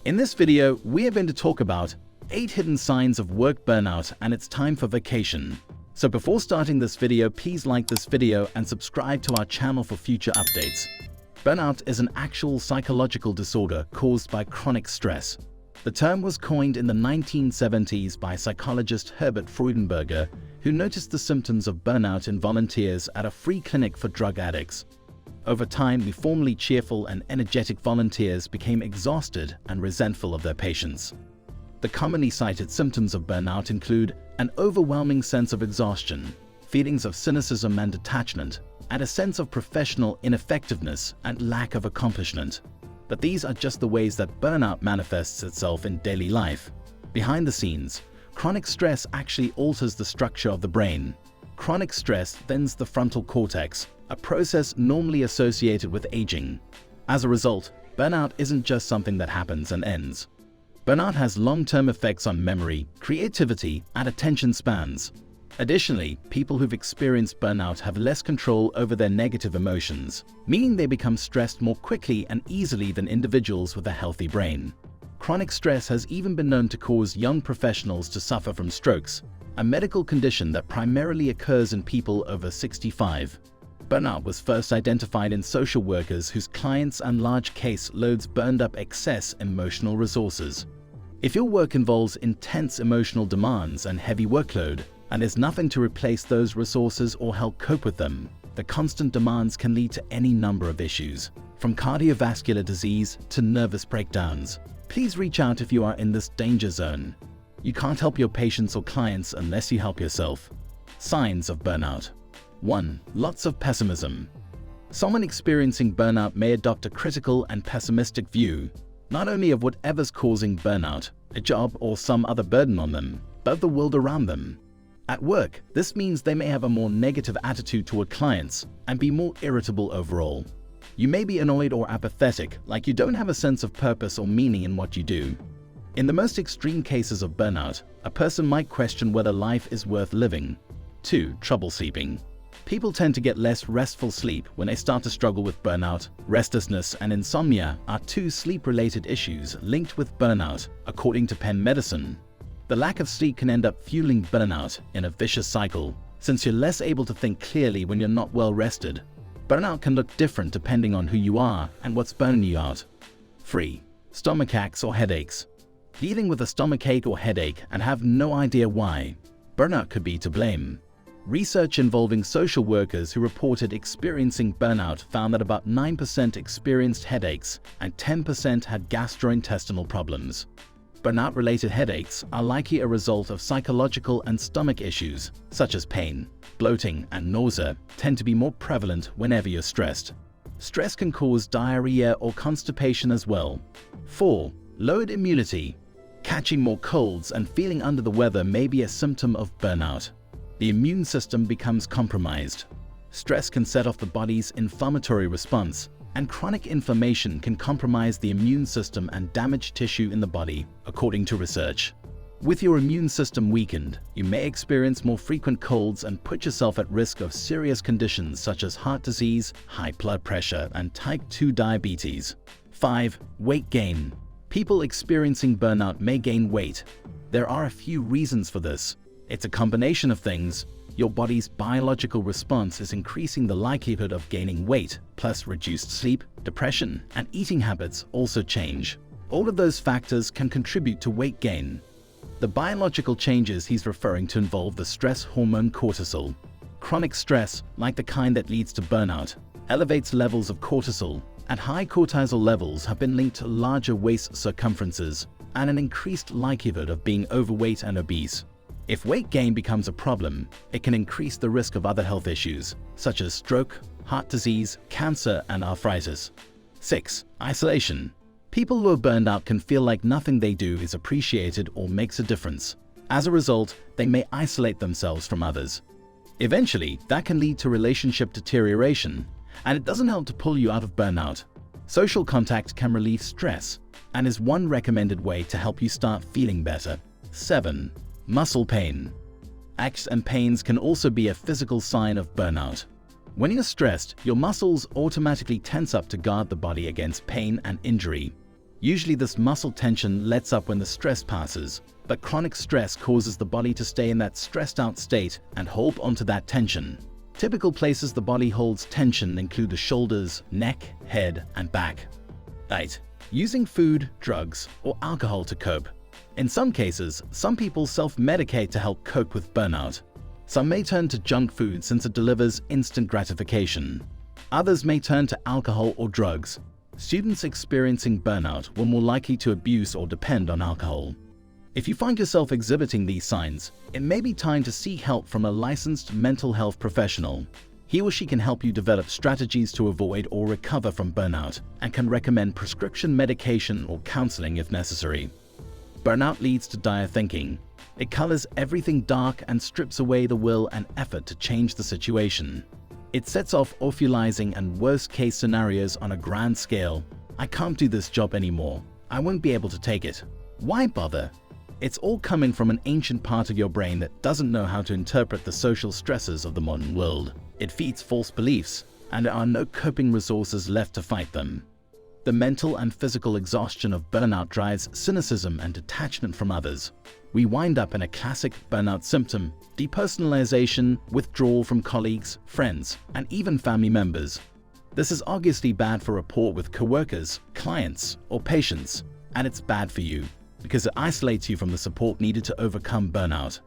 In this video, we are going to talk about 8 hidden signs of work burnout, and it's time for vacation. So before starting this video, please like this video and subscribe to our channel for future updates. Burnout is an actual psychological disorder caused by chronic stress. The term was coined in the 1970s by psychologist Herbert Freudenberger, who noticed the symptoms of burnout in volunteers at a free clinic for drug addicts. Over time, the formerly cheerful and energetic volunteers became exhausted and resentful of their patients. The commonly cited symptoms of burnout include an overwhelming sense of exhaustion, feelings of cynicism and detachment, and a sense of professional ineffectiveness and lack of accomplishment. But these are just the ways that burnout manifests itself in daily life. Behind the scenes, chronic stress actually alters the structure of the brain. Chronic stress thins the frontal cortex, a process normally associated with aging. As a result, burnout isn't just something that happens and ends. Burnout has long-term effects on memory, creativity, and attention spans. Additionally, people who've experienced burnout have less control over their negative emotions, meaning they become stressed more quickly and easily than individuals with a healthy brain. Chronic stress has even been known to cause young professionals to suffer from strokes, a medical condition that primarily occurs in people over 65. Burnout was first identified in social workers whose clients and large case loads burned up excess emotional resources. If your work involves intense emotional demands and heavy workload, and there's nothing to replace those resources or help cope with them, the constant demands can lead to any number of issues, from cardiovascular disease to nervous breakdowns. Please reach out if you are in this danger zone. You can't help your patients or clients unless you help yourself. Signs of burnout. 1. Lots of pessimism. Someone experiencing burnout may adopt a critical and pessimistic view, not only of whatever's causing burnout, a job or some other burden on them, but of the world around them. At work, this means they may have a more negative attitude toward clients and be more irritable overall. You may be annoyed or apathetic, like you don't have a sense of purpose or meaning in what you do. In the most extreme cases of burnout, a person might question whether life is worth living. 2. Trouble sleeping. People tend to get less restful sleep when they start to struggle with burnout. Restlessness and insomnia are 2 sleep-related issues linked with burnout, according to Penn Medicine. The lack of sleep can end up fueling burnout in a vicious cycle, since you're less able to think clearly when you're not well rested. Burnout can look different depending on who you are and what's burning you out. 3. Stomachaches or headaches. Dealing with a stomachache or headache and have no idea why, burnout could be to blame. Research involving social workers who reported experiencing burnout found that about 9% experienced headaches and 10% had gastrointestinal problems. Burnout-related headaches are likely a result of psychological and stomach issues, such as pain, bloating, and nausea tend to be more prevalent whenever you're stressed. Stress can cause diarrhea or constipation as well. 4. Lowered immunity. Catching more colds and feeling under the weather may be a symptom of burnout. The immune system becomes compromised. Stress can set off the body's inflammatory response, and chronic inflammation can compromise the immune system and damage tissue in the body, according to research. With your immune system weakened, you may experience more frequent colds and put yourself at risk of serious conditions such as heart disease, high blood pressure, and type 2 diabetes. 5. Weight gain. People experiencing burnout may gain weight. There are a few reasons for this. It's a combination of things. Your body's biological response is increasing the likelihood of gaining weight, plus reduced sleep, depression, and eating habits also change. All of those factors can contribute to weight gain. The biological changes he's referring to involve the stress hormone cortisol. Chronic stress, like the kind that leads to burnout, elevates levels of cortisol, and high cortisol levels have been linked to larger waist circumferences and an increased likelihood of being overweight and obese. If weight gain becomes a problem, it can increase the risk of other health issues, such as stroke, heart disease, cancer, and arthritis. 6. Isolation. People who are burned out can feel like nothing they do is appreciated or makes a difference. As a result, they may isolate themselves from others. Eventually, that can lead to relationship deterioration, and it doesn't help to pull you out of burnout. Social contact can relieve stress, and is one recommended way to help you start feeling better. 7. Muscle pain. Aches and pains can also be a physical sign of burnout. When you're stressed, your muscles automatically tense up to guard the body against pain and injury. Usually this muscle tension lets up when the stress passes, but chronic stress causes the body to stay in that stressed out state and hold onto that tension. Typical places the body holds tension include the shoulders, neck, head, and back. 8. Using food, drugs, or alcohol to cope. In some cases, some people self-medicate to help cope with burnout. Some may turn to junk food since it delivers instant gratification. Others may turn to alcohol or drugs. Students experiencing burnout were more likely to abuse or depend on alcohol. If you find yourself exhibiting these signs, it may be time to seek help from a licensed mental health professional. He or she can help you develop strategies to avoid or recover from burnout and can recommend prescription medication or counseling if necessary. Burnout leads to dire thinking. It colors everything dark and strips away the will and effort to change the situation. It sets off orphealizing and worst-case scenarios on a grand scale. I can't do this job anymore. I won't be able to take it. Why bother? It's all coming from an ancient part of your brain that doesn't know how to interpret the social stresses of the modern world. It feeds false beliefs, and there are no coping resources left to fight them. The mental and physical exhaustion of burnout drives cynicism and detachment from others. We wind up in a classic burnout symptom: depersonalization, withdrawal from colleagues, friends, and even family members. This is obviously bad for rapport with coworkers, clients, or patients, and it's bad for you because it isolates you from the support needed to overcome burnout.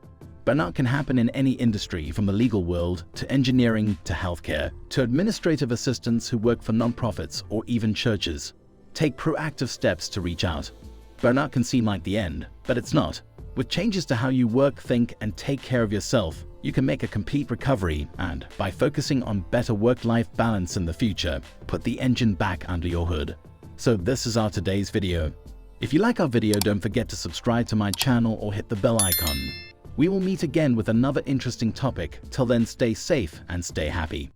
Burnout can happen in any industry, from the legal world to engineering to healthcare to administrative assistants who work for nonprofits or even churches. Take proactive steps to reach out. Burnout can seem like the end, but it's not. With changes to how you work, think, and take care of yourself, you can make a complete recovery and, by focusing on better work-life balance in the future, put the engine back under your hood. So this is our today's video. If you like our video, don't forget to subscribe to my channel or hit the bell icon. We will meet again with another interesting topic. Till then, stay safe and stay happy.